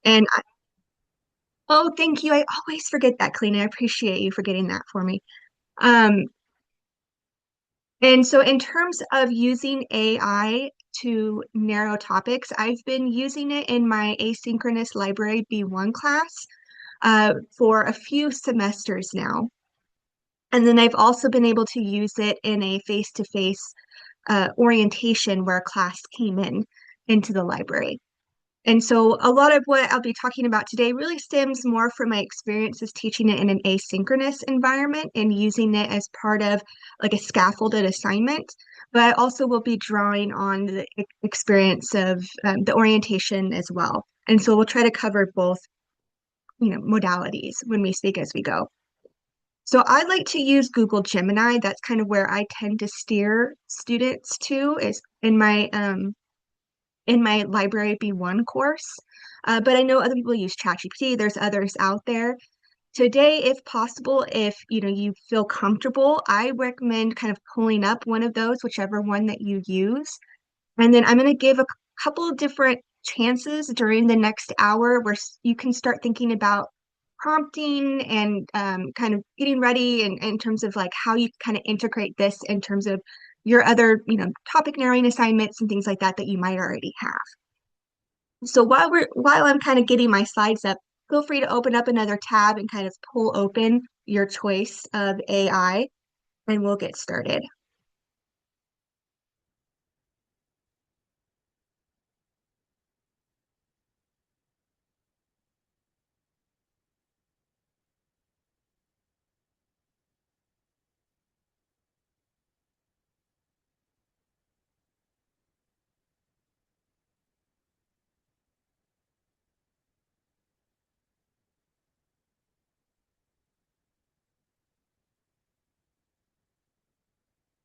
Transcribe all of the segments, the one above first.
And oh, thank you. I always forget that, Clean. I appreciate you for getting that for me. Um, and so in terms of using AI to narrow topics, I've been using it in my asynchronous library B1 class for a few semesters now. And then I've also been able to use it in a face-to-face orientation where a class came into the library. And so a lot of what I'll be talking about today really stems more from my experiences teaching it in an asynchronous environment and using it as part of like a scaffolded assignment. But I also will be drawing on the experience of the orientation as well. And so we'll try to cover both, modalities when we speak as we go. So I like to use Google Gemini. That's kind of where I tend to steer students to is in my library B1 course. But I know other people use ChatGPT. There's others out there. Today, if possible, if you feel comfortable, I recommend kind of pulling up one of those, whichever one that you use. And then I'm going to give a couple of different chances during the next hour where you can start thinking about prompting and kind of getting ready in terms of like how you kind of integrate this in terms of your other, topic narrowing assignments and things like that that you might already have. So while I'm kind of getting my slides up, feel free to open up another tab and kind of pull open your choice of AI, and we'll get started.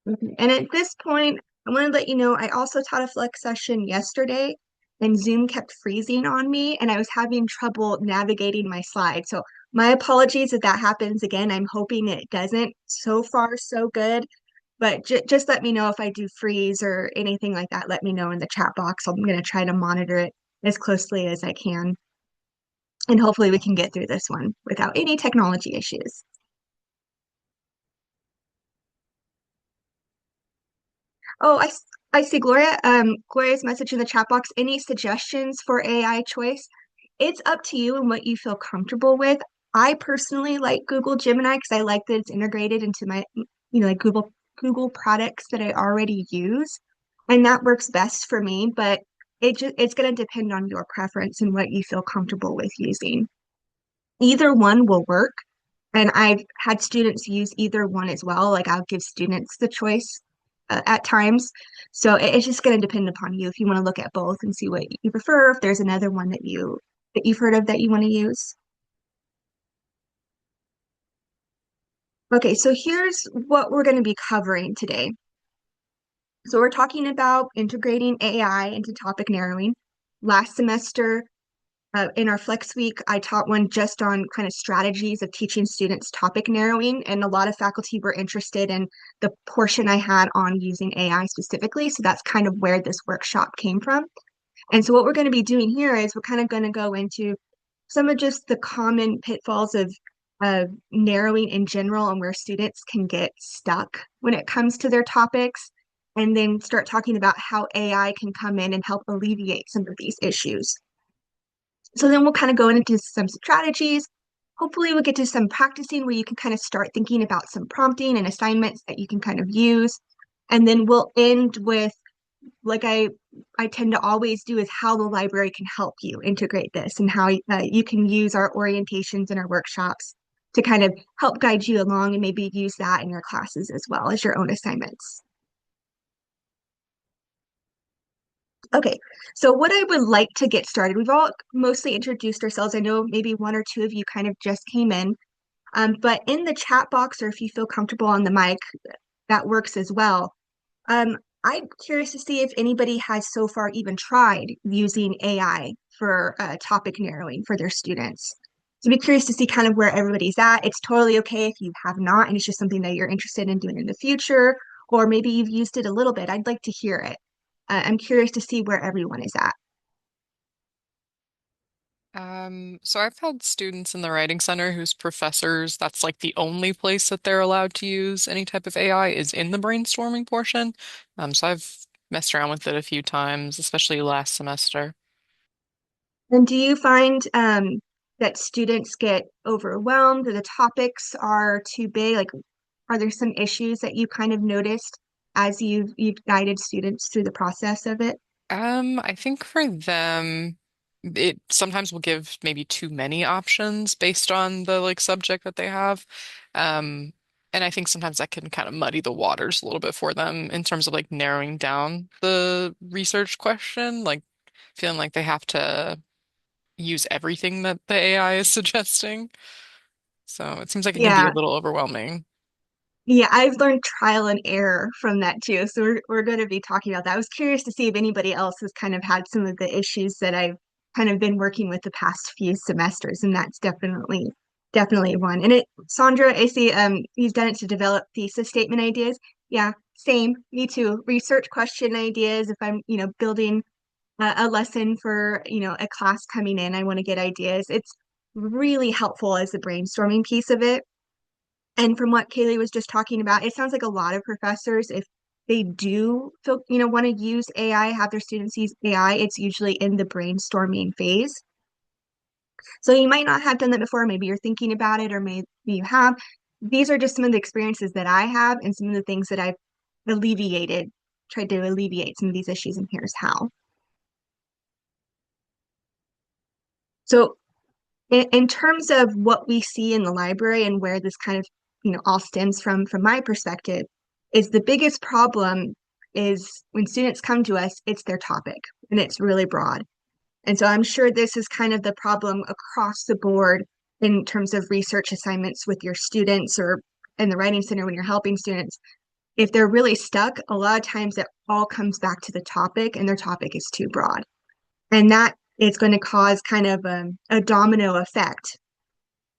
Okay. And at this point, I want to let you know I also taught a flex session yesterday, and Zoom kept freezing on me, and I was having trouble navigating my slides. So my apologies if that happens again. I'm hoping it doesn't. So far, so good. But just let me know if I do freeze or anything like that. Let me know in the chat box. I'm going to try to monitor it as closely as I can. And hopefully we can get through this one without any technology issues. Oh, I see Gloria. Gloria's message in the chat box. Any suggestions for AI choice? It's up to you and what you feel comfortable with. I personally like Google Gemini because I like that it's integrated into my, like Google products that I already use, and that works best for me. But it's going to depend on your preference and what you feel comfortable with using. Either one will work. And I've had students use either one as well. Like I'll give students the choice at times. So it's just going to depend upon you if you want to look at both and see what you prefer. If there's another one that you've heard of that you want to use. Okay, so here's what we're going to be covering today. So we're talking about integrating AI into topic narrowing. Last semester, in our Flex Week, I taught one just on kind of strategies of teaching students topic narrowing, and a lot of faculty were interested in the portion I had on using AI specifically. So that's kind of where this workshop came from. And so what we're going to be doing here is we're kind of going to go into some of just the common pitfalls of narrowing in general and where students can get stuck when it comes to their topics, and then start talking about how AI can come in and help alleviate some of these issues. So then we'll kind of go into some strategies. Hopefully we'll get to some practicing where you can kind of start thinking about some prompting and assignments that you can kind of use. And then we'll end with, like I tend to always do, is how the library can help you integrate this and how you can use our orientations and our workshops to kind of help guide you along and maybe use that in your classes as well as your own assignments. Okay, so what I would like to get started, we've all mostly introduced ourselves. I know maybe one or two of you kind of just came in, but in the chat box, or if you feel comfortable on the mic, that works as well. I'm curious to see if anybody has so far even tried using AI for topic narrowing for their students. So be curious to see kind of where everybody's at. It's totally okay if you have not, and it's just something that you're interested in doing in the future, or maybe you've used it a little bit. I'd like to hear it. I'm curious to see where everyone is at. So I've had students in the writing center whose professors, that's like the only place that they're allowed to use any type of AI is in the brainstorming portion. So I've messed around with it a few times, especially last semester. And do you find that students get overwhelmed or the topics are too big? Like, are there some issues that you kind of noticed as you've guided students through the process of it? I think for them, it sometimes will give maybe too many options based on the like subject that they have. Um, and I think sometimes that can kind of muddy the waters a little bit for them in terms of like narrowing down the research question, like feeling like they have to use everything that the AI is suggesting. So it seems like it can be a Yeah. little overwhelming. Yeah, I've learned trial and error from that too. So we're going to be talking about that. I was curious to see if anybody else has kind of had some of the issues that I've kind of been working with the past few semesters, and that's definitely one. And Sandra, I see you've done it to develop thesis statement ideas. Yeah, same. Me too. Research question ideas. If I'm, building a lesson for, a class coming in, I want to get ideas. It's really helpful as the brainstorming piece of it. And from what Kaylee was just talking about, it sounds like a lot of professors, if they do feel, want to use AI, have their students use AI, it's usually in the brainstorming phase. So you might not have done that before. Maybe you're thinking about it, or maybe you have. These are just some of the experiences that I have and some of the things that I've alleviated, tried to alleviate some of these issues, and here's how. So in terms of what we see in the library and where this kind of, all stems from my perspective, is the biggest problem is when students come to us, it's their topic and it's really broad. And so I'm sure this is kind of the problem across the board in terms of research assignments with your students or in the writing center when you're helping students. If they're really stuck, a lot of times it all comes back to the topic and their topic is too broad. And that is going to cause kind of a domino effect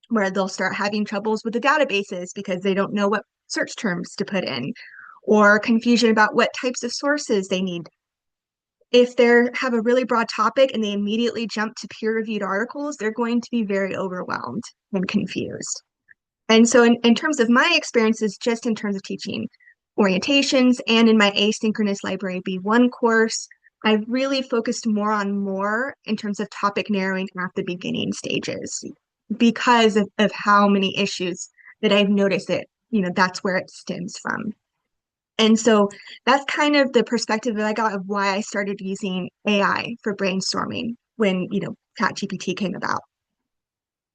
where they'll start having troubles with the databases because they don't know what search terms to put in, or confusion about what types of sources they need. If they have a really broad topic and they immediately jump to peer-reviewed articles, they're going to be very overwhelmed and confused. And so in terms of my experiences, just in terms of teaching orientations and in my asynchronous library B1 course, I've really focused more in terms of topic narrowing at the beginning stages because of how many issues that I've noticed that, that's where it stems from. And so that's kind of the perspective that I got of why I started using AI for brainstorming when, ChatGPT came about.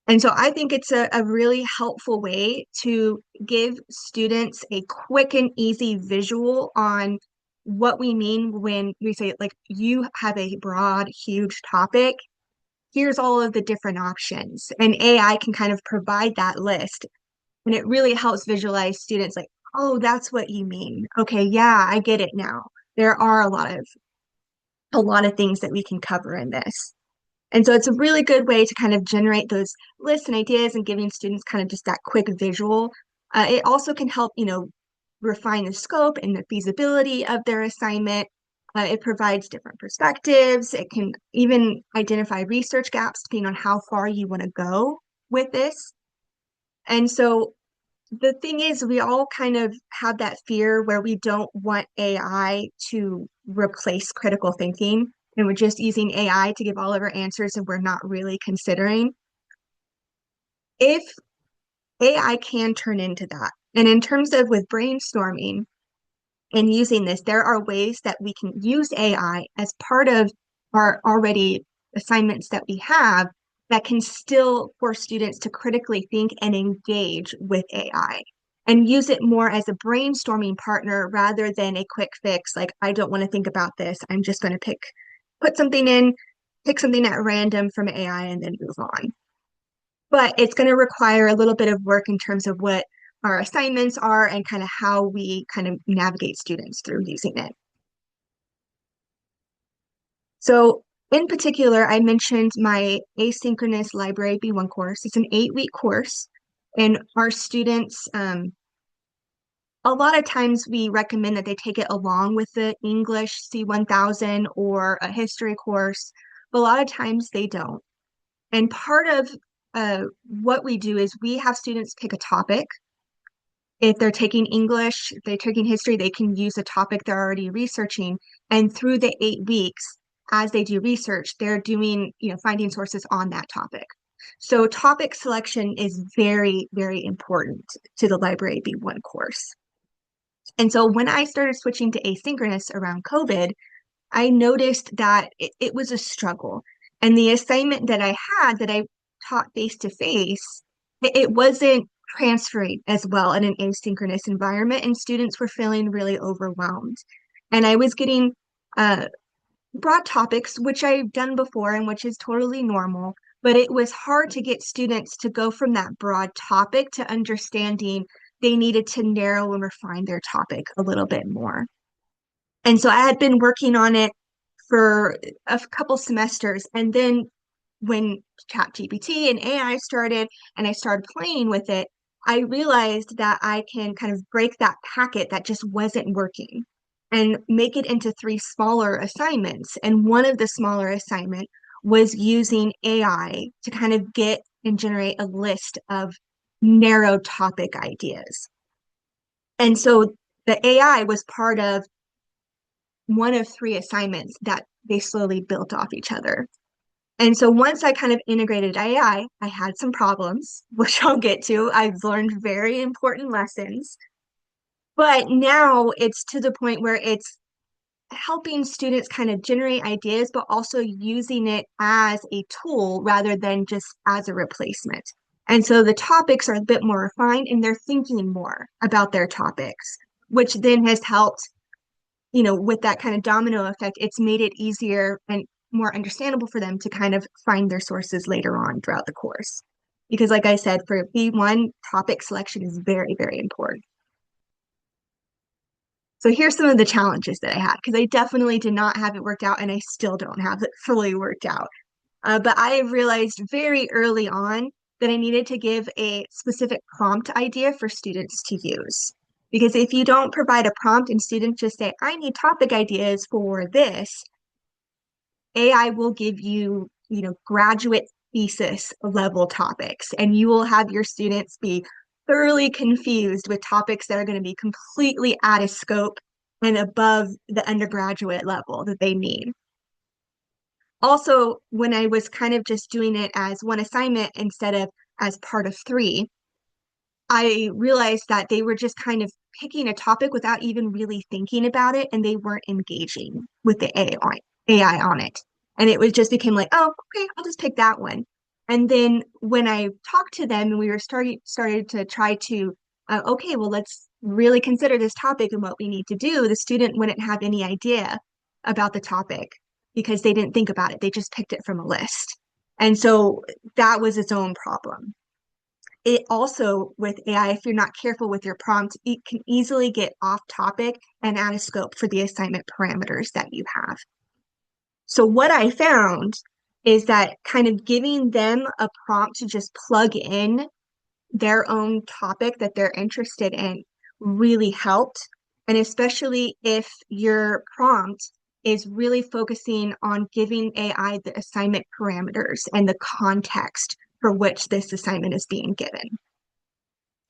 And so I think it's a really helpful way to give students a quick and easy visual on what we mean when we say, like, you have a broad, huge topic. Here's all of the different options. And AI can kind of provide that list. And it really helps visualize students like, oh, that's what you mean. Okay, yeah, I get it now. There are a lot of things that we can cover in this. And so it's a really good way to kind of generate those lists and ideas and giving students kind of just that quick visual. It also can help, refine the scope and the feasibility of their assignment. It provides different perspectives. It can even identify research gaps depending on how far you want to go with this. And so the thing is, we all kind of have that fear where we don't want AI to replace critical thinking, and we're just using AI to give all of our answers, and we're not really considering if AI can turn into that. And in terms of with brainstorming and using this, there are ways that we can use AI as part of our already assignments that we have that can still force students to critically think and engage with AI and use it more as a brainstorming partner rather than a quick fix. Like, I don't want to think about this. I'm just going to put something in, pick something at random from AI and then move on. But it's going to require a little bit of work in terms of what our assignments are and kind of how we kind of navigate students through using it. So in particular, I mentioned my asynchronous library B1 course. It's an 8-week course, and our students, a lot of times we recommend that they take it along with the English C1000 or a history course, but a lot of times they don't. And part of what we do is we have students pick a topic. If they're taking English, if they're taking history, they can use a topic they're already researching. And through the 8 weeks, as they do research, they're doing, finding sources on that topic. So topic selection is very, very important to the Library B1 course. And so when I started switching to asynchronous around COVID, I noticed that it was a struggle. And the assignment that I had that I taught face to face, it wasn't transferring as well in an asynchronous environment, and students were feeling really overwhelmed. And I was getting broad topics, which I've done before and which is totally normal, but it was hard to get students to go from that broad topic to understanding they needed to narrow and refine their topic a little bit more. And so I had been working on it for a couple semesters. And then when ChatGPT and AI started and I started playing with it, I realized that I can kind of break that packet that just wasn't working and make it into three smaller assignments. And one of the smaller assignment was using AI to kind of get and generate a list of narrow topic ideas. And so the AI was part of one of three assignments that they slowly built off each other. And so once I kind of integrated AI, I had some problems, which I'll get to. I've learned very important lessons, but now it's to the point where it's helping students kind of generate ideas, but also using it as a tool rather than just as a replacement. And so the topics are a bit more refined and they're thinking more about their topics, which then has helped with that kind of domino effect, it's made it easier and more understandable for them to kind of find their sources later on throughout the course. Because, like I said, for B1, topic selection is very, very important. So here's some of the challenges that I had, because I definitely did not have it worked out and I still don't have it fully worked out. But I realized very early on that I needed to give a specific prompt idea for students to use. Because if you don't provide a prompt and students just say, I need topic ideas for this, AI will give you, graduate thesis level topics, and you will have your students be thoroughly confused with topics that are going to be completely out of scope and above the undergraduate level that they need. Also, when I was kind of just doing it as one assignment instead of as part of three, I realized that they were just kind of picking a topic without even really thinking about it, and they weren't engaging with the AI on it. And it was just became like, oh, okay, I'll just pick that one. And then when I talked to them and we were started to try to, okay, well, let's really consider this topic and what we need to do, the student wouldn't have any idea about the topic because they didn't think about it. They just picked it from a list. And so that was its own problem. It also, with AI, if you're not careful with your prompt, it can easily get off topic and out of scope for the assignment parameters that you have. So what I found is that kind of giving them a prompt to just plug in their own topic that they're interested in really helped. And especially if your prompt is really focusing on giving AI the assignment parameters and the context for which this assignment is being given.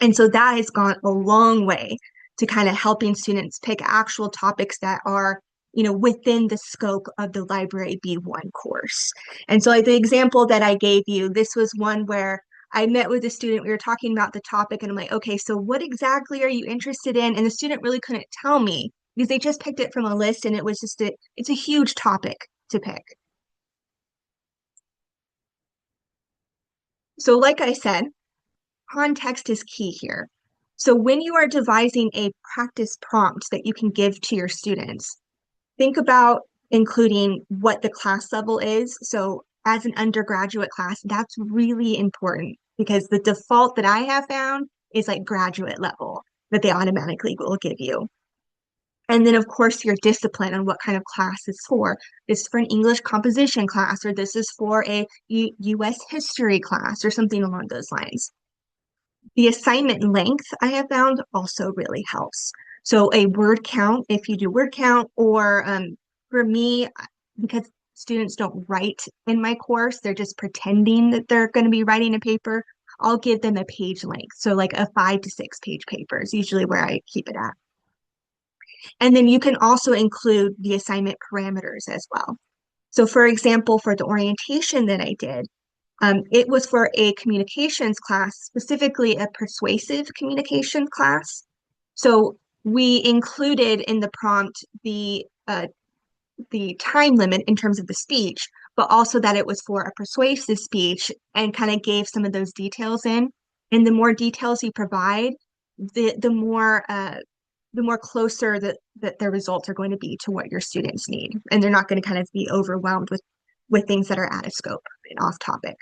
And so that has gone a long way to kind of helping students pick actual topics that are, within the scope of the Library B1 course. And so like the example that I gave you, this was one where I met with a student, we were talking about the topic, and I'm like, okay, so what exactly are you interested in? And the student really couldn't tell me because they just picked it from a list and it was just it's a huge topic to pick. So like I said, context is key here. So when you are devising a practice prompt that you can give to your students, think about including what the class level is. So as an undergraduate class, that's really important because the default that I have found is like graduate level that they automatically will give you. And then, of course, your discipline on what kind of class it's for. This is for an English composition class, or this is for a US history class, or something along those lines. The assignment length I have found also really helps. So a word count, if you do word count, or for me, because students don't write in my course, they're just pretending that they're going to be writing a paper, I'll give them a page length. So like a 5 to 6 page paper is usually where I keep it at. And then you can also include the assignment parameters as well. So for example, for the orientation that I did, it was for a communications class, specifically a persuasive communications class. So we included in the prompt the time limit in terms of the speech, but also that it was for a persuasive speech and kind of gave some of those details in. And the more details you provide, the more closer that the results are going to be to what your students need. And they're not going to kind of be overwhelmed with things that are out of scope and off topic.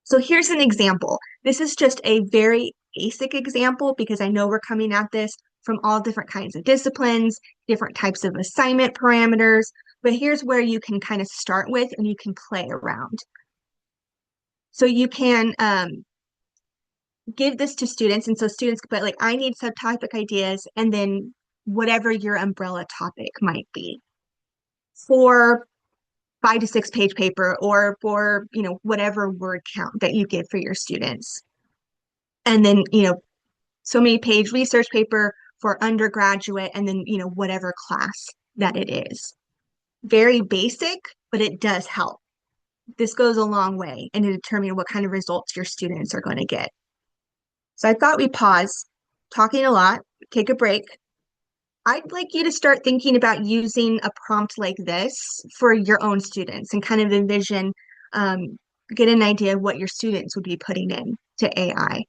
So here's an example. This is just a very basic example because I know we're coming at this from all different kinds of disciplines, different types of assignment parameters, but here's where you can kind of start with and you can play around. So you can give this to students, and so students can put like, I need subtopic ideas, and then whatever your umbrella topic might be for 5 to 6 page paper or for, whatever word count that you give for your students. And then, so many page research paper for undergraduate and then, whatever class that it is. Very basic, but it does help. This goes a long way in determining what kind of results your students are going to get. So I thought we pause, talking a lot, take a break. I'd like you to start thinking about using a prompt like this for your own students and kind of envision, um, get an idea of what your students would be putting in to AI.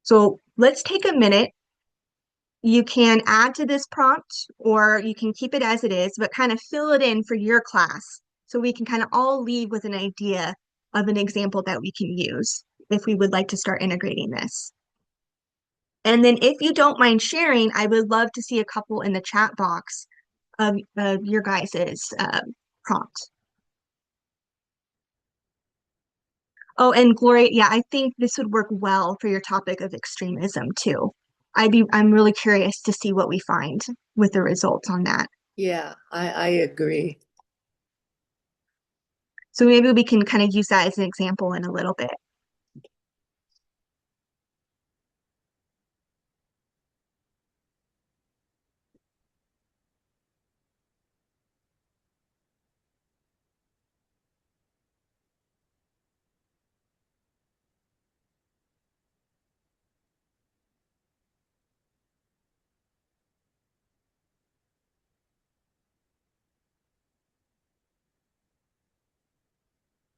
So let's take a minute. You can add to this prompt or you can keep it as it is, but kind of fill it in for your class so we can kind of all leave with an idea of an example that we can use if we would like to start integrating this. And then if you don't mind sharing, I would love to see a couple in the chat box of your guys's prompt. Oh, and Gloria, yeah, I think this would work well for your topic of extremism too. I'm really curious to see what we find with the results on that. Yeah, I agree. So maybe we can kind of use that as an example in a little bit.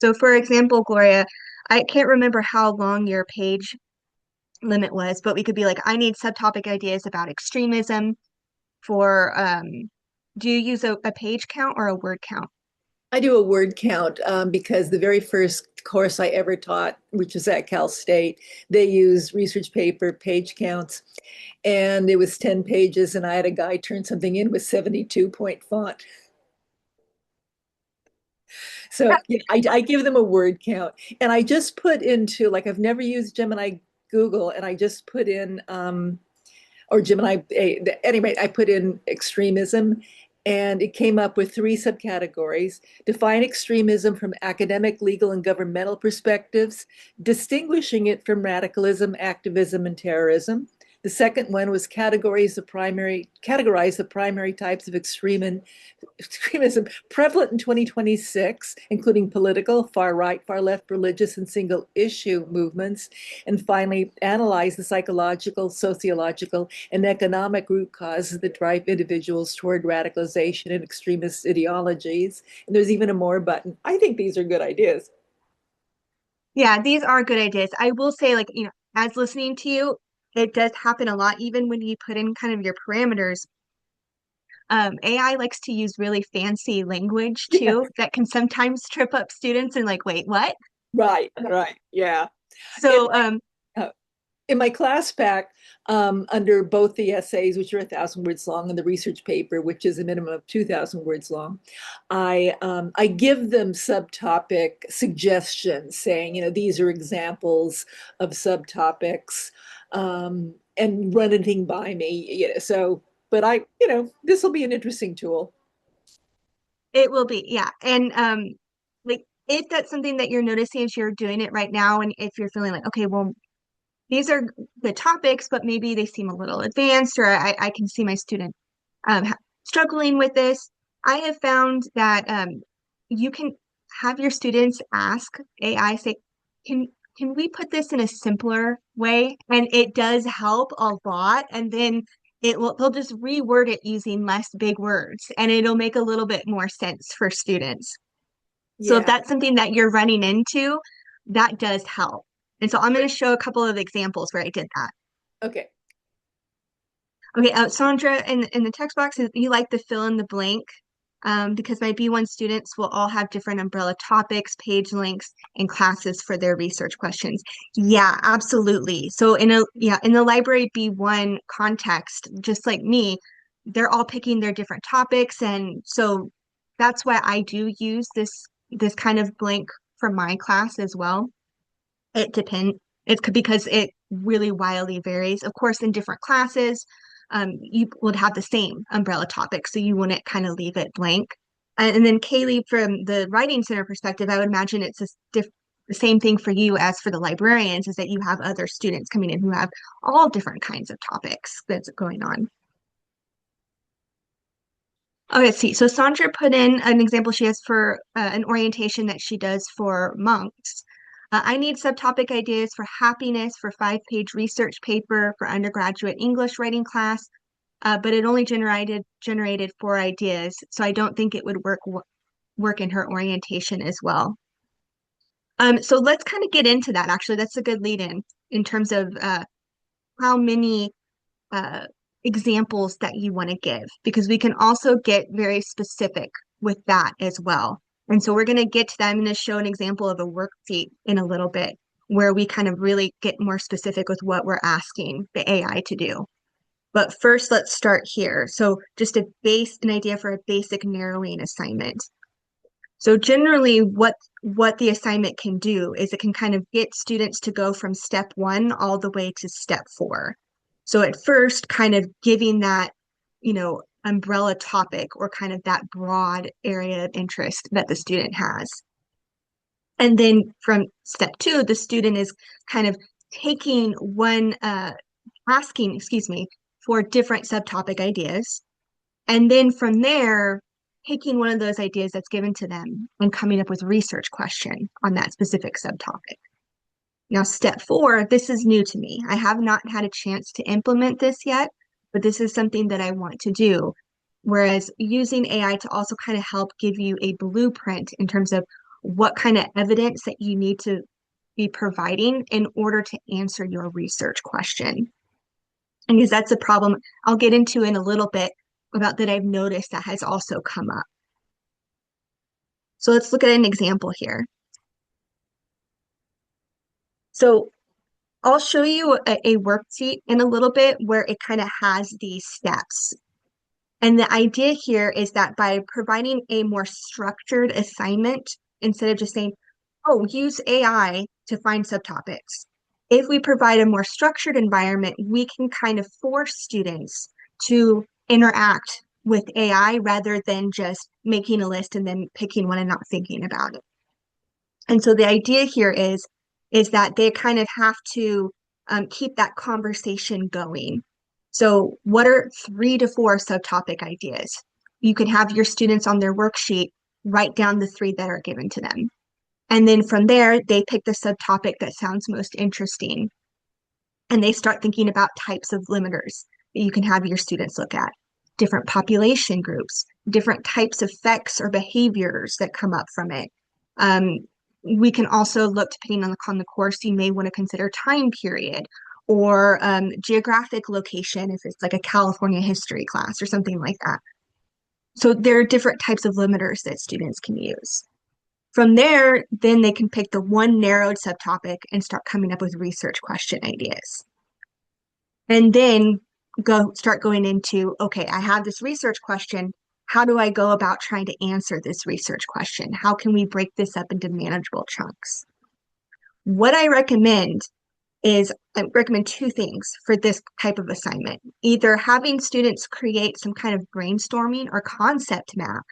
So for example, Gloria, I can't remember how long your page limit was, but we could be like, I need subtopic ideas about extremism for, do you use a page count or a word count? I do a word count because the very first course I ever taught, which was at Cal State, they used research paper page counts, and it was 10 pages, and I had a guy turn something in with 72 point font. So yeah, I give them a word count, and I just put into, like, I've never used Gemini Google, and I just put in or Gemini. Anyway, I put in extremism, and it came up with 3 subcategories: define extremism from academic, legal, and governmental perspectives, distinguishing it from radicalism, activism, and terrorism. The second one was categorize the primary types of extremism prevalent in 2026, including political, far right, far left, religious, and single issue movements. And finally, analyze the psychological, sociological, and economic root causes that drive individuals toward radicalization and extremist ideologies. And there's even a more button. I think these are good ideas. Yeah, these are good ideas. I will say, like, as listening to you, it does happen a lot, even when you put in kind of your parameters. AI likes to use really fancy language Yeah, too, that can sometimes trip up students and like, wait, what? right. Yeah. And So, uh, in my class pack, under both the essays, which are 1,000 words long, and the research paper, which is a minimum of 2,000 words long, I give them subtopic suggestions, saying, these are examples of subtopics, and run anything by me. So, but this will be an interesting tool. It will be, yeah. And like if that's something that you're noticing as you're doing it right now, and if you're feeling like, okay, well, these are the topics, but maybe they seem a little advanced, or I can see my student struggling with this. I have found that you can have your students ask AI, say, can can we put this in a simpler way? And it does help a lot. And then they'll just reword it using less big words, and it'll make a little bit more sense for students. So if Yeah. that's something that you're running into, that does help. And so I'm going to show a couple of examples where I did that. Okay. Okay, Sandra, in the text box, you like to fill in the blank because my B1 students will all have different umbrella topics, page links, and classes for their research questions. Yeah, absolutely. So in the library B1 context, just like me, they're all picking their different topics, and so that's why I do use this kind of blank for my class as well. It depends. Because it really wildly varies. Of course, in different classes, you would have the same umbrella topic, so you wouldn't kind of leave it blank. And then Kaylee, from the Writing Center perspective, I would imagine it's the same thing for you as for the librarians, is that you have other students coming in who have all different kinds of topics that's going on. Okay, let's see. So Sandra put in an example she has for an orientation that she does for monks. I need subtopic ideas for happiness for 5-page research paper for undergraduate English writing class, but it only generated 4 ideas, so I don't think it would work in her orientation as well. So let's kind of get into that. Actually, that's a good lead in terms of how many uh, examples that you want to give, because we can also get very specific with that as well. And so we're going to get to that. I'm going to show an example of a worksheet in a little bit where we kind of really get more specific with what we're asking the AI to do. But first, let's start here. So just an idea for a basic narrowing assignment. So generally what the assignment can do is it can kind of get students to go from step 1 all the way to step 4. So at first, kind of giving that, umbrella topic or kind of that broad area of interest that the student has. And then from step 2, the student is kind of taking asking, excuse me, for different subtopic ideas. And then from there, taking one of those ideas that's given to them and coming up with a research question on that specific subtopic. Now, step 4, this is new to me. I have not had a chance to implement this yet, but this is something that I want to do. Whereas using AI to also kind of help give you a blueprint in terms of what kind of evidence that you need to be providing in order to answer your research question. And because that's a problem I'll get into in a little bit about that I've noticed that has also come up. So let's look at an example here. So I'll show you a worksheet in a little bit where it kind of has these steps. And the idea here is that by providing a more structured assignment, instead of just saying, oh, use AI to find subtopics, if we provide a more structured environment, we can kind of force students to interact with AI rather than just making a list and then picking one and not thinking about it. And so the idea here is that they kind of have to keep that conversation going. So what are 3 to 4 subtopic ideas? You can have your students on their worksheet write down the 3 that are given to them. And then from there, they pick the subtopic that sounds most interesting. And they start thinking about types of limiters that you can have your students look at, different population groups, different types of effects or behaviors that come up from it. We can also look, depending on the course, you may want to consider time period or geographic location if it's like a California history class or something like that. So there are different types of limiters that students can use. From there, then they can pick the one narrowed subtopic and start coming up with research question ideas. And then start going into, okay, I have this research question. How do I go about trying to answer this research question? How can we break this up into manageable chunks? What I recommend is I recommend 2 things for this type of assignment. Either having students create some kind of brainstorming or concept map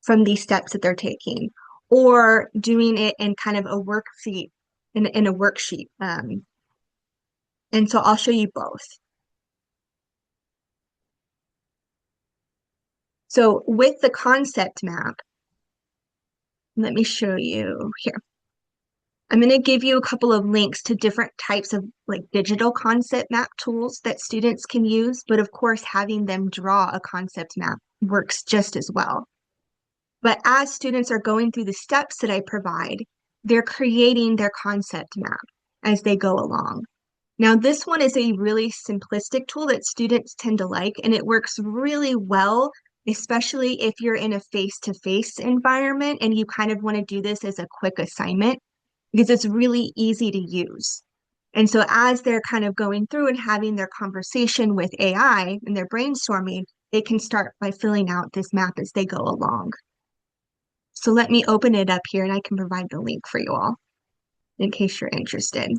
from these steps that they're taking, or doing it in kind of a worksheet, in a worksheet. And so I'll show you both. So with the concept map, let me show you here. I'm going to give you a couple of links to different types of like digital concept map tools that students can use, but of course, having them draw a concept map works just as well. But as students are going through the steps that I provide, they're creating their concept map as they go along. Now, this one is a really simplistic tool that students tend to like, and it works really well, especially if you're in a face-to-face environment and you kind of want to do this as a quick assignment because it's really easy to use. And so as they're kind of going through and having their conversation with AI and they're brainstorming, they can start by filling out this map as they go along. So let me open it up here and I can provide the link for you all in case you're interested.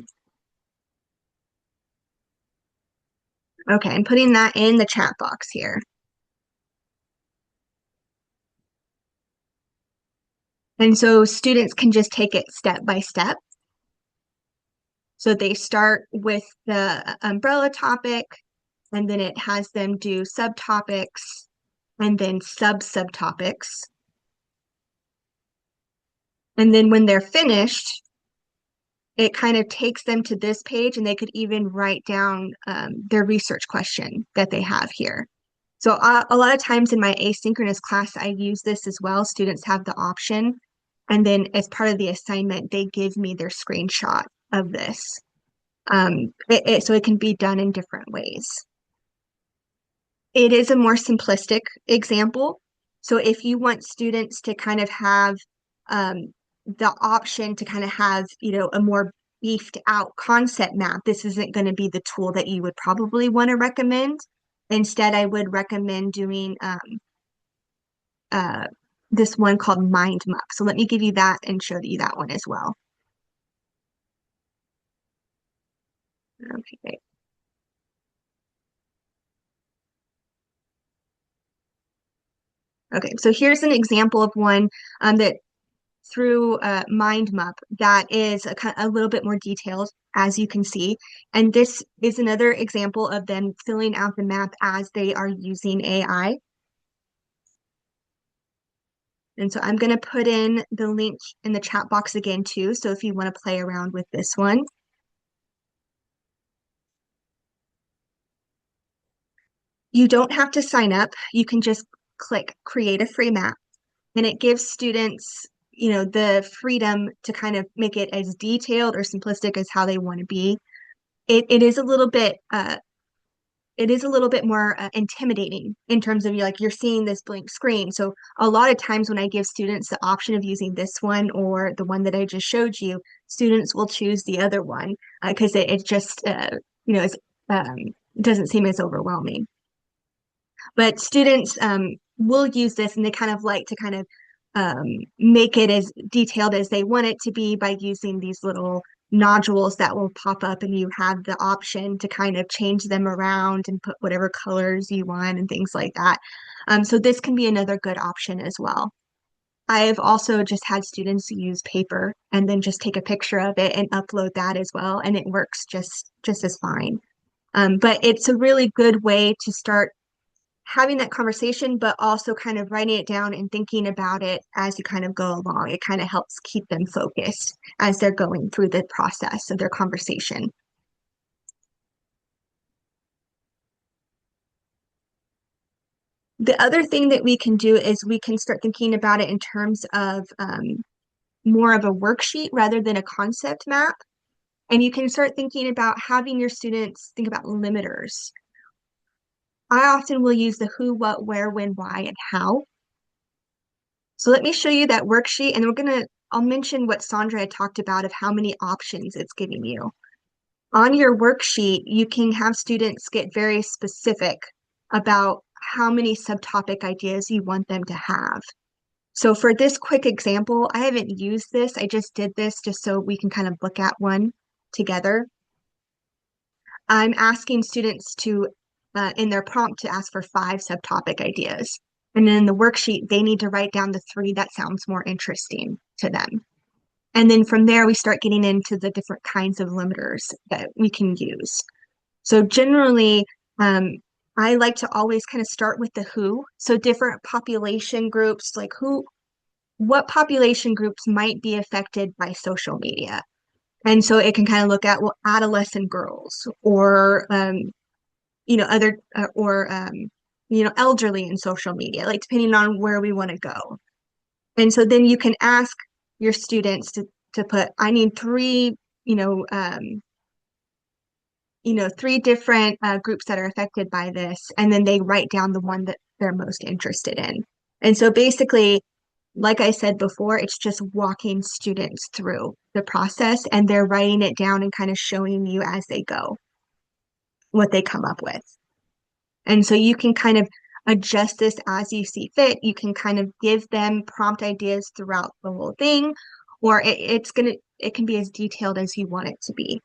Okay, I'm putting that in the chat box here. And so students can just take it step by step. So they start with the umbrella topic, and then it has them do subtopics and then subtopics. And then when they're finished, it kind of takes them to this page and they could even write down their research question that they have here. So a lot of times in my asynchronous class, I use this as well. Students have the option. And then as part of the assignment, they give me their screenshot of this. So it can be done in different ways. It is a more simplistic example. So if you want students to kind of have the option to kind of have, a more beefed out concept map, this isn't going to be the tool that you would probably want to recommend. Instead, I would recommend doing uh, this one called Mind Map. So let me give you that and show you that one as well. Okay. Okay, so here's an example of one that through Mind Map that is a little bit more detailed, as you can see. And this is another example of them filling out the map as they are using AI. And so I'm going to put in the link in the chat box again too. So if you want to play around with this one. You don't have to sign up. You can just click create a free map and it gives students, the freedom to kind of make it as detailed or simplistic as how they want to be. It is a little bit more intimidating in terms of you're seeing this blank screen. So a lot of times when I give students the option of using this one or the one that I just showed you, students will choose the other one because it just it's, doesn't seem as overwhelming. But students will use this and they kind of like to kind of make it as detailed as they want it to be by using these little nodules that will pop up and you have the option to kind of change them around and put whatever colors you want and things like that. So this can be another good option as well. I've also just had students use paper and then just take a picture of it and upload that as well, and it works just as fine. But it's a really good way to start having that conversation, but also kind of writing it down and thinking about it as you kind of go along. It kind of helps keep them focused as they're going through the process of their conversation. The other thing that we can do is we can start thinking about it in terms of more of a worksheet rather than a concept map. And you can start thinking about having your students think about limiters. I often will use the who, what, where, when, why, and how. So let me show you that worksheet and I'll mention what Sandra had talked about of how many options it's giving you. On your worksheet, you can have students get very specific about how many subtopic ideas you want them to have. So for this quick example, I haven't used this. I just did this just so we can kind of look at one together. I'm asking students to, in their prompt, to ask for 5 subtopic ideas. And then the worksheet, they need to write down the three that sounds more interesting to them. And then from there, we start getting into the different kinds of limiters that we can use. So generally, um, I like to always kind of start with the who. So different population groups, like what population groups might be affected by social media. And so it can kind of look at, well, adolescent girls or, other, elderly in social media, like depending on where we want to go. And so then you can ask your students to put, I need three, you know, um, three different groups that are affected by this, and then they write down the one that they're most interested in. And so basically, like I said before, it's just walking students through the process and they're writing it down and kind of showing you as they go what they come up with. And so you can kind of adjust this as you see fit. You can kind of give them prompt ideas throughout the whole thing, or it can be as detailed as you want it to be.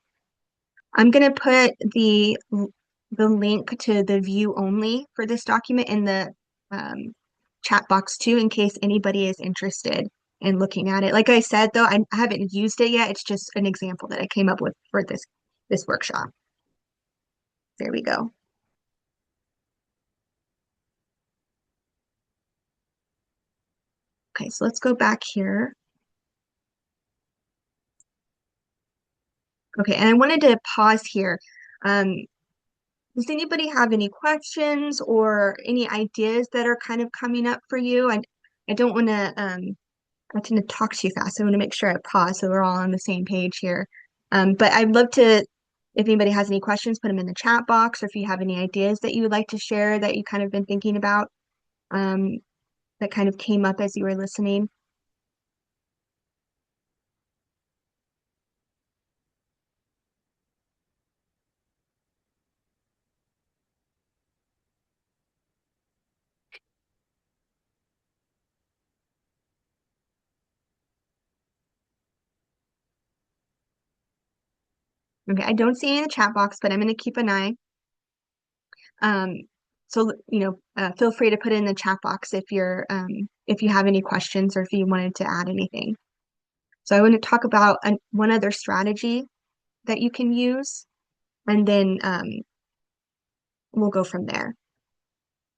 I'm gonna put the link to the view only for this document in the um, chat box too, in case anybody is interested in looking at it. Like I said, though, I haven't used it yet. It's just an example that I came up with for this workshop. There we go. Okay, so let's go back here. Okay, and I wanted to pause here. Um, does anybody have any questions or any ideas that are kind of coming up for you? I don't want to I tend to talk too fast. I want to make sure I pause so we're all on the same page here. But I'd love to, if anybody has any questions, put them in the chat box, or if you have any ideas that you would like to share that you kind of been thinking about, um, that kind of came up as you were listening. Okay, I don't see any in the chat box, but I'm going to keep an eye. Um, so feel free to put it in the chat box if you have any questions or if you wanted to add anything. So I want to talk about one other strategy that you can use, and then we'll go from there.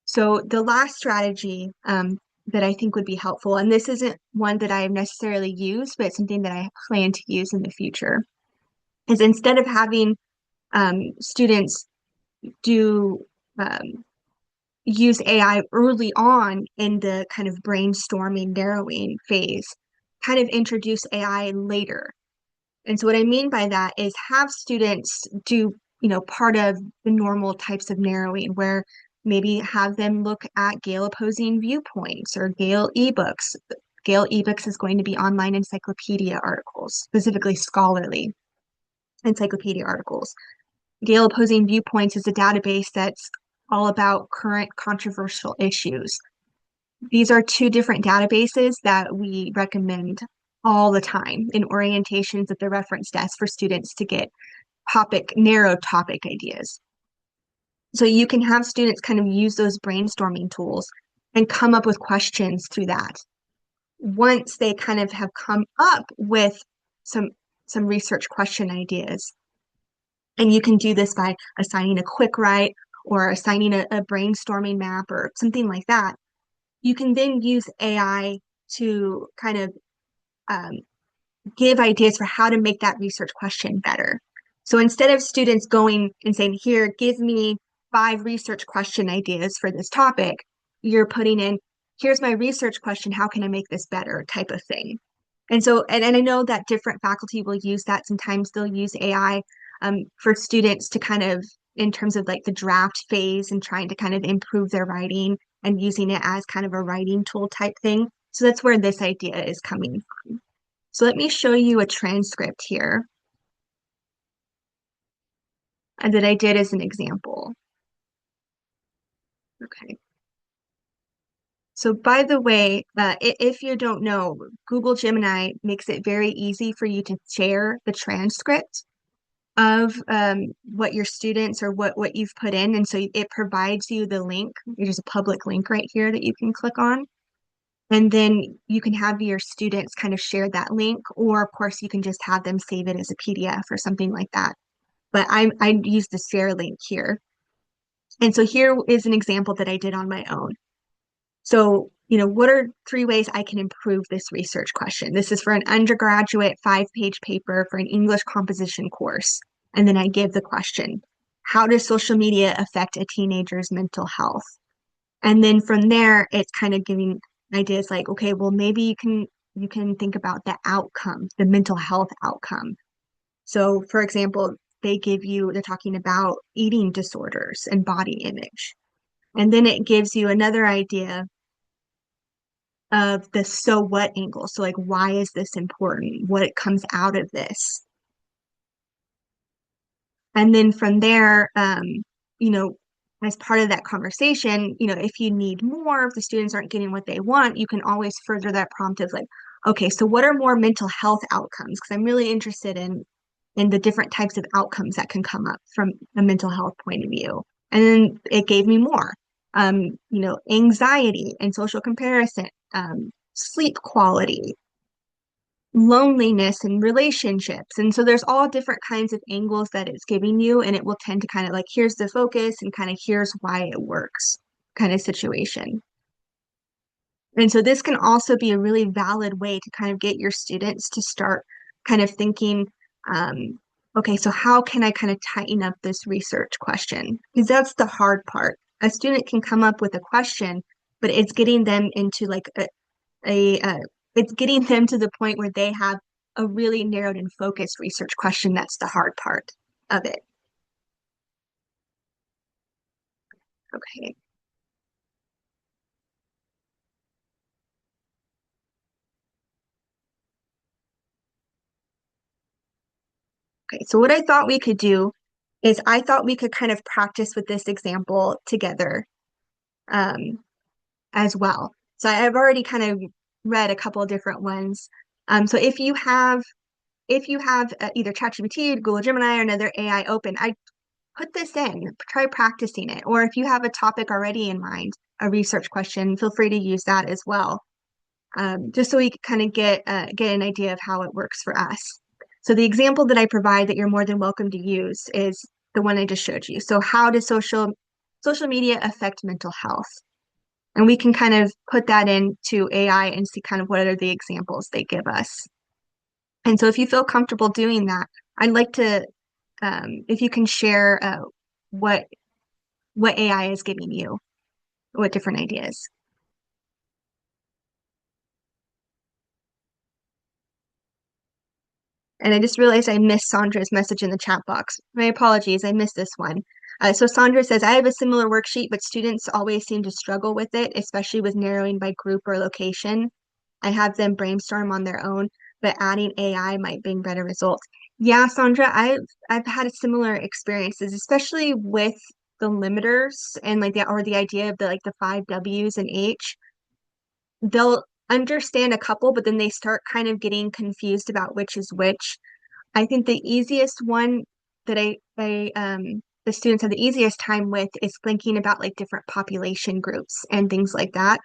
So the last strategy that I think would be helpful, and this isn't one that I have necessarily used, but it's something that I plan to use in the future, is instead of having students do use AI early on in the kind of brainstorming, narrowing phase, kind of introduce AI later. And so what I mean by that is have students do, part of the normal types of narrowing where maybe have them look at Gale opposing viewpoints or Gale ebooks. Gale ebooks is going to be online encyclopedia articles, specifically scholarly encyclopedia articles. Gale opposing viewpoints is a database that's all about current controversial issues. These are two different databases that we recommend all the time in orientations at the reference desk for students to get narrow topic ideas. So you can have students kind of use those brainstorming tools and come up with questions through that. Once they kind of have come up with some research question ideas, and you can do this by assigning a quick write or assigning a brainstorming map or something like that. You can then use AI to kind of um, give ideas for how to make that research question better. So instead of students going and saying, here, give me 5 research question ideas for this topic, you're putting in, here's my research question, how can I make this better type of thing. And so, and I know that different faculty will use that. Sometimes they'll use AI for students to kind of, in terms of like the draft phase and trying to kind of improve their writing and using it as kind of a writing tool type thing. So that's where this idea is coming from. So let me show you a transcript here that I did as an example. Okay. So by the way, if you don't know, Google Gemini makes it very easy for you to share the transcript. of what your students or what you've put in. And so it provides you the link. There's a public link right here that you can click on. And then you can have your students kind of share that link, or of course you can just have them save it as a PDF or something like that. But I use the share link here. And so here is an example that I did on my own. So, what are 3 ways I can improve this research question? This is for an undergraduate 5-page paper for an English composition course. And then I give the question, how does social media affect a teenager's mental health? And then from there, it's kind of giving ideas like, okay, well, maybe you can think about the outcome, the mental health outcome. So, for example, they're talking about eating disorders and body image. And then it gives you another idea of the so what angle. So, like, why is this important? What comes out of this? And then from there, you know, as part of that conversation, if you need more, if the students aren't getting what they want, you can always further that prompt of like, okay, so what are more mental health outcomes? Because I'm really interested in the different types of outcomes that can come up from a mental health point of view. And then it gave me more, anxiety and social comparison, sleep quality, loneliness and relationships. And so there's all different kinds of angles that it's giving you, and it will tend to kind of like, here's the focus and kind of here's why it works kind of situation. And so this can also be a really valid way to kind of get your students to start kind of thinking, um, okay, so how can I kind of tighten up this research question? Because that's the hard part. A student can come up with a question, but it's getting them into like a it's getting them to the point where they have a really narrowed and focused research question. That's the hard part of it. Okay. Okay. So what I thought we could do is I thought we could kind of practice with this example together um, as well. So I've already kind of read a couple of different ones. So if you have either ChatGPT, Google Gemini, or another AI open, I put this in, try practicing it. Or if you have a topic already in mind, a research question, feel free to use that as well. Just so we can kind of get an idea of how it works for us. So the example that I provide that you're more than welcome to use is the one I just showed you. So how does social media affect mental health? And we can kind of put that into AI and see kind of what are the examples they give us. And so if you feel comfortable doing that, I'd like to, if you can share what what AI is giving you, what different ideas. And I just realized I missed Sandra's message in the chat box. My apologies, I missed this one. So Sandra says, I have a similar worksheet, but students always seem to struggle with it, especially with narrowing by group or location. I have them brainstorm on their own, but adding AI might bring better results. Yeah, Sandra, I've had similar experiences, especially with the limiters and like the idea of the 5 W's and H. They'll understand a couple, but then they start kind of getting confused about which is which. I think the easiest one that the students have the easiest time with is thinking about like different population groups and things like that.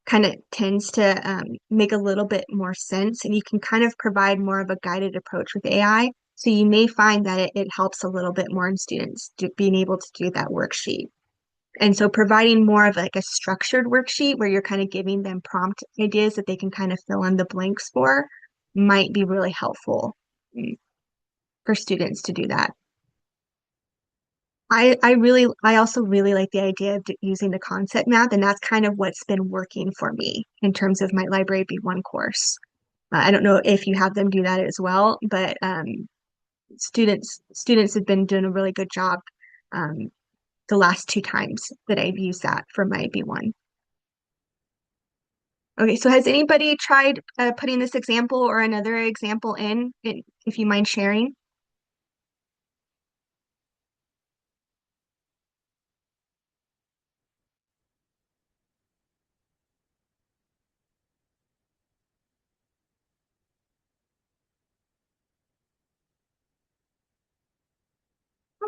Kind of tends to make a little bit more sense, and you can kind of provide more of a guided approach with AI. So you may find that it helps a little bit more in students being able to do that worksheet. And so providing more of like a structured worksheet where you're kind of giving them prompt ideas that they can kind of fill in the blanks for might be really helpful for students to do that. I also really like the idea of using the concept map, and that's kind of what's been working for me in terms of my Library B1 course. I don't know if you have them do that as well, but students have been doing a really good job um, the last 2 times that I've used that for my B1. Okay, so has anybody tried putting this example or another example in, if you mind sharing?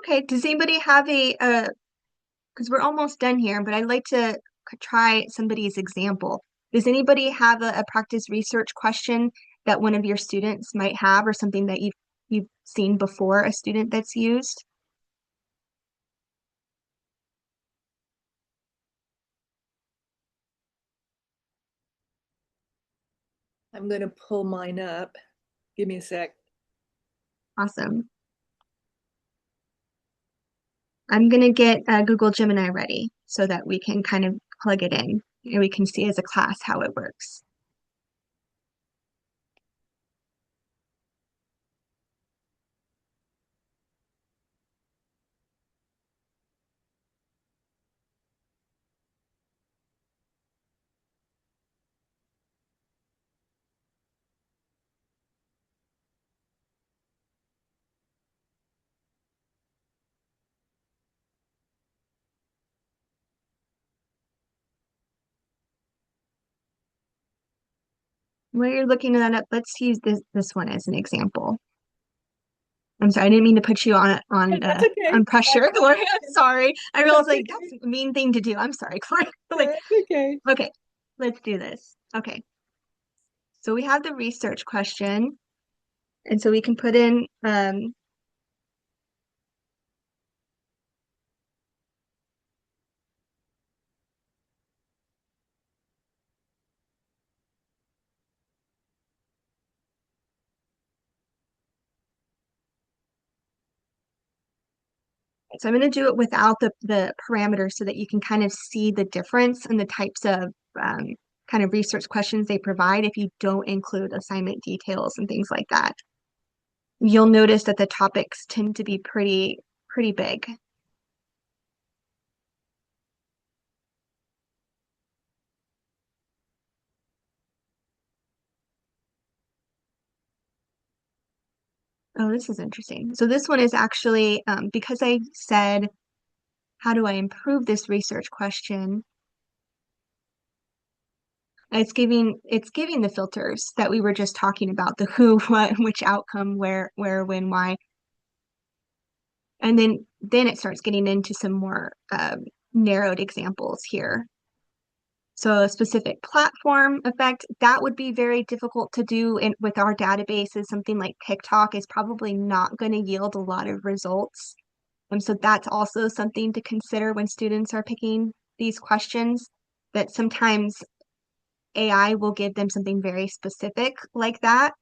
Okay, does anybody have because we're almost done here, but I'd like to try somebody's example. Does anybody have a practice research question that one of your students might have or something that you've seen before a student that's used? I'm going to pull mine up. Give me a sec. Awesome. I'm going to get Google Gemini ready so that we can kind of plug it in and we can see as a class how it works. While you're looking that up, let's use this one as an example. I'm sorry, I didn't mean to put you That's okay. on pressure, Gloria. Sorry. I realized That's like okay. that's a mean thing to do. I'm sorry, Gloria. Like, That's okay. okay, let's do this. Okay. So we have the research question, and so we can put in so I'm going to do it without the parameters so that you can kind of see the difference in the types of kind of research questions they provide if you don't include assignment details and things like that. You'll notice that the topics tend to be pretty big. Oh, this is interesting. So this one is actually because I said, how do I improve this research question? It's giving the filters that we were just talking about, the who, what, which outcome, where, when, why. And then it starts getting into some more narrowed examples here. So a specific platform effect, that would be very difficult to do with our databases. Something like TikTok is probably not going to yield a lot of results. So that's also something to consider when students are picking these questions, that sometimes AI will give them something very specific like that,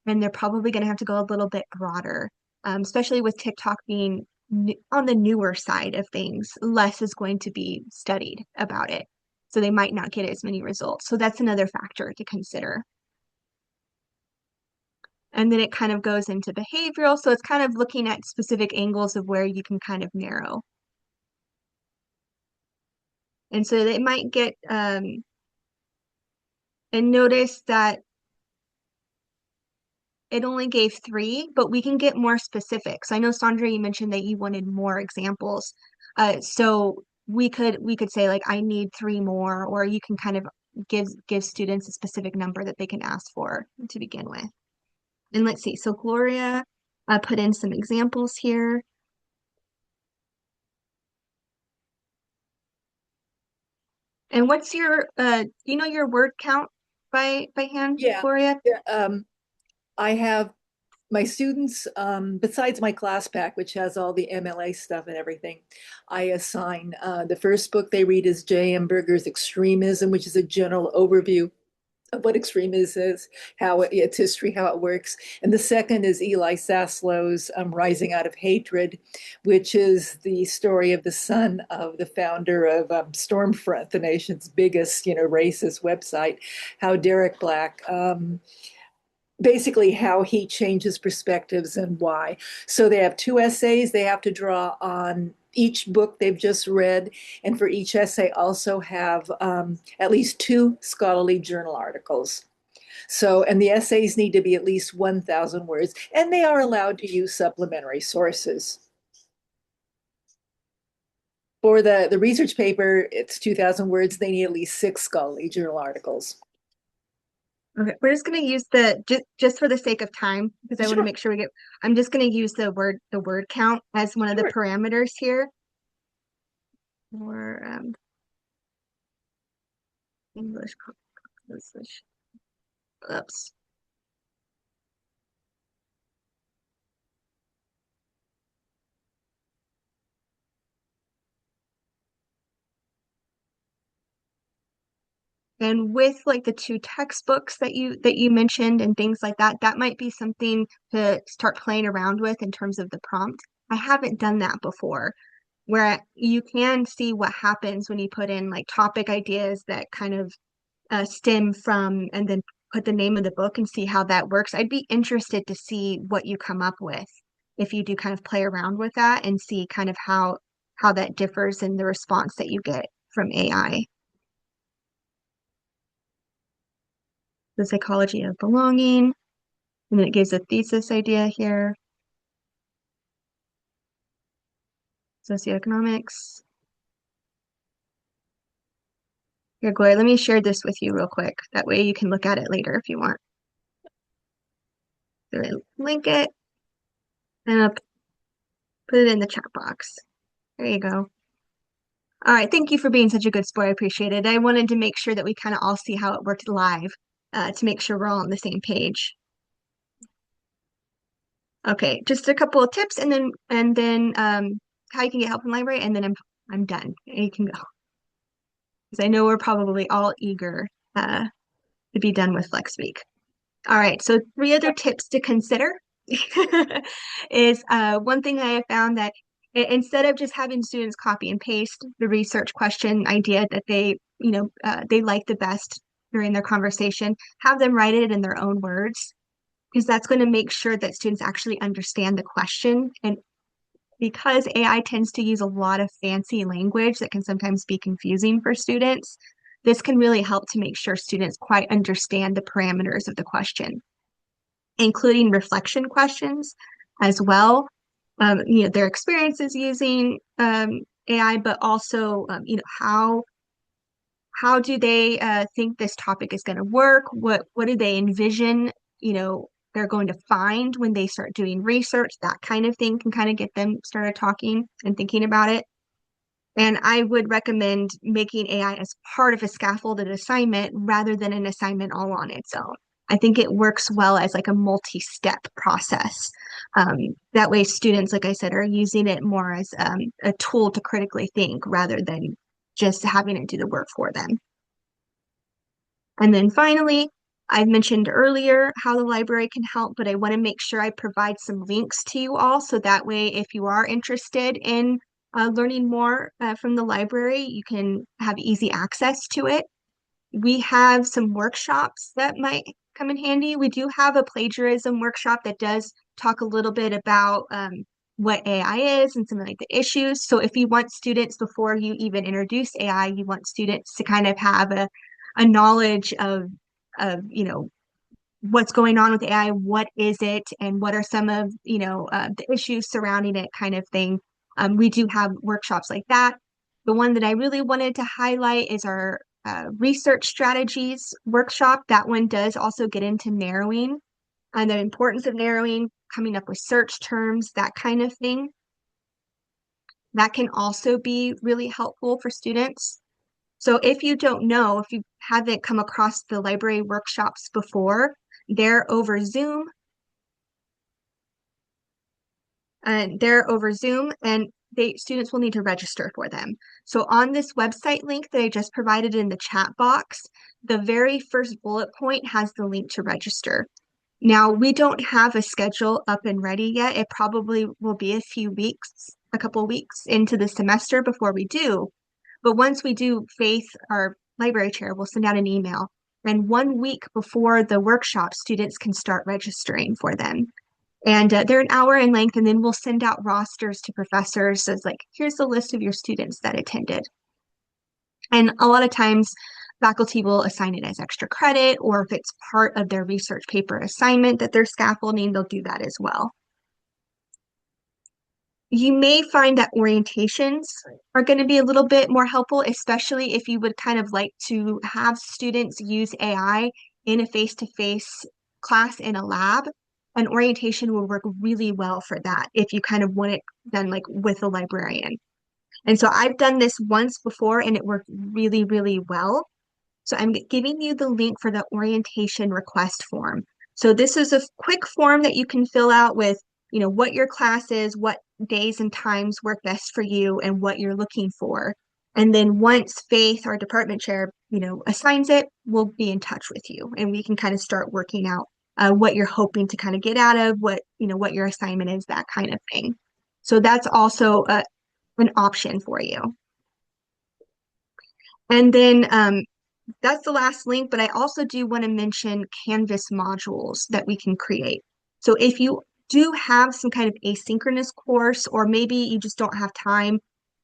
and they're probably going to have to go a little bit broader, especially with TikTok being on the newer side of things. Less is going to be studied about it, so they might not get as many results. So that's another factor to consider. And then it kind of goes into behavioral, so it's kind of looking at specific angles of where you can kind of narrow. And so they might get and notice that it only gave three, but we can get more specific. So I know Sandra, you mentioned that you wanted more examples. So we could say like I need three more, or you can kind of give students a specific number that they can ask for to begin with. And let's see. So Gloria put in some examples here. And what's your you know your word count by hand, Yeah. Gloria? Yeah. I have my students, besides my class pack, which has all the MLA stuff and everything, I assign the first book they read is J.M. Berger's Extremism, which is a general overview of what extremism is, how its history, how it works. And the second is Eli Saslow's Rising Out of Hatred, which is the story of the son of the founder of Stormfront, the nation's biggest, racist website, how Derek Black basically how he changes perspectives and why. So they have two essays they have to draw on each book they've just read, and for each essay also have at least two scholarly journal articles. So, and the essays need to be at least 1,000 words, and they are allowed to use supplementary sources. For the research paper, it's 2,000 words. They need at least six scholarly journal articles. Okay, we're just going to use the just for the sake of time because I want to Sure, make sure we get. I'm just going to use the word count as one of the sure. parameters here. Or English composition. Oops. And with like the two textbooks that you mentioned and things like that, that might be something to start playing around with in terms of the prompt. I haven't done that before, where you can see what happens when you put in like topic ideas that kind of stem from and then put the name of the book and see how that works. I'd be interested to see what you come up with if you do kind of play around with that and see kind of how that differs in the response that you get from AI. The psychology of belonging, and then it gives a thesis idea here, socioeconomics. Here, Gloria, let me share this with you real quick. That way you can look at it later if you want. So I link it and I'll put it in the chat box. There you go. All right, thank you for being such a good sport. I appreciate it. I wanted to make sure that we kind of all see how it worked live, to make sure we're all on the same page. Okay, just a couple of tips and then how you can get help in the library, and then I'm done. You can go. Because I know we're probably all eager to be done with Flex Week. All right, so three other tips to consider is one thing I have found that instead of just having students copy and paste the research question idea that they like the best during their conversation, have them write it in their own words because that's going to make sure that students actually understand the question. And because AI tends to use a lot of fancy language that can sometimes be confusing for students, this can really help to make sure students quite understand the parameters of the question, including reflection questions as well. Their experiences using AI, but also, how do they think this topic is going to work? What do they envision, they're going to find when they start doing research? That kind of thing can kind of get them started talking and thinking about it. And I would recommend making AI as part of a scaffolded assignment rather than an assignment all on its own. I think it works well as like a multi-step process. That way, students, like I said, are using it more as a tool to critically think rather than just having it do the work for them. And then finally, I've mentioned earlier how the library can help, but I want to make sure I provide some links to you all so that way, if you are interested in learning more from the library, you can have easy access to it. We have some workshops that might come in handy. We do have a plagiarism workshop that does talk a little bit about what AI is and some of like the issues. So if you want students before you even introduce AI, you want students to kind of have a knowledge of what's going on with AI, what is it, and what are some of the issues surrounding it, kind of thing. We do have workshops like that. The one that I really wanted to highlight is our research strategies workshop. That one does also get into narrowing and the importance of narrowing, coming up with search terms, that kind of thing. That can also be really helpful for students. So if you don't know, if you haven't come across the library workshops before, they're over Zoom and students will need to register for them. So on this website link that I just provided in the chat box, the very first bullet point has the link to register. Now, we don't have a schedule up and ready yet. It probably will be a couple weeks into the semester before we do. But once we do, Faith, our library chair, will send out an email. And 1 week before the workshop, students can start registering for them. And they're an hour in length, and then we'll send out rosters to professors as like, here's the list of your students that attended. And a lot of times, faculty will assign it as extra credit, or if it's part of their research paper assignment that they're scaffolding, they'll do that as well. You may find that orientations are going to be a little bit more helpful, especially if you would kind of like to have students use AI in a face-to-face class in a lab, an orientation will work really well for that if you kind of want it done like with a librarian. And so I've done this once before and it worked really, really well. So I'm giving you the link for the orientation request form. So this is a quick form that you can fill out with, what your class is, what days and times work best for you, and what you're looking for. And then once Faith, our department chair, assigns it, we'll be in touch with you and we can kind of start working out what you're hoping to kind of get out of, what your assignment is, that kind of thing. So that's also an option for you. And then that's the last link, but I also do want to mention Canvas modules that we can create. So if you do have some kind of asynchronous course, or maybe you just don't have time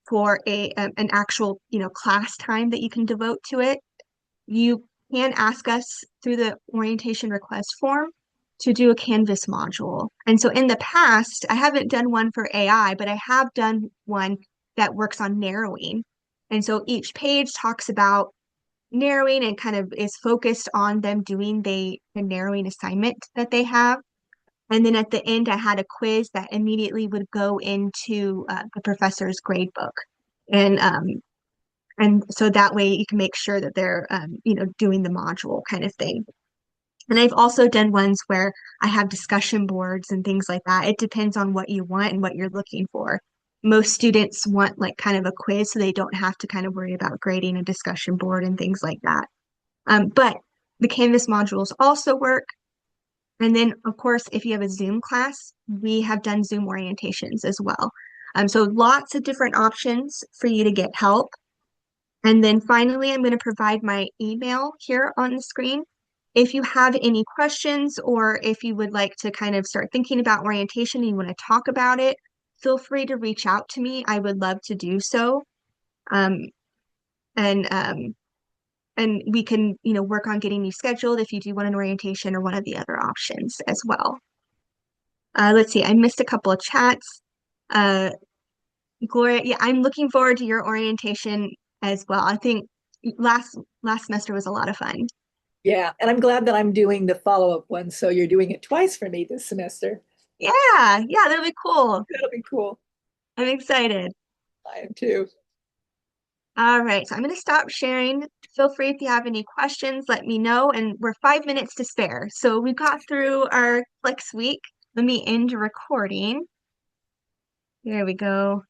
for an actual, class time that you can devote to it, you can ask us through the orientation request form to do a Canvas module. And so in the past, I haven't done one for AI, but I have done one that works on narrowing. And so each page talks about narrowing and kind of is focused on them doing the narrowing assignment that they have. And then at the end, I had a quiz that immediately would go into the professor's grade book. And so that way you can make sure that they're, doing the module kind of thing. And I've also done ones where I have discussion boards and things like that. It depends on what you want and what you're looking for. Most students want like kind of a quiz so they don't have to kind of worry about grading a discussion board and things like that. But the Canvas modules also work. And then, of course, if you have a Zoom class, we have done Zoom orientations as well. So lots of different options for you to get help. And then finally, I'm going to provide my email here on the screen. If you have any questions or if you would like to kind of start thinking about orientation and you want to talk about it, feel free to reach out to me. I would love to do so. Um, and and we can, work on getting you scheduled if you do want an orientation or one of the other options as well. Let's see, I missed a couple of chats. Uh, Gloria, yeah, I'm looking forward to your orientation as well. I think last semester was a lot of fun. Yeah, and I'm glad that I'm doing the follow-up one, so you're doing it twice for me this semester. Yeah, yeah, that'll be cool. That'll be cool. I'm excited. I am too. All right, so I'm going to stop sharing. Feel free if you have any questions, let me know. And we're 5 minutes to spare. So we got through our flex week. Let me end recording. There we go.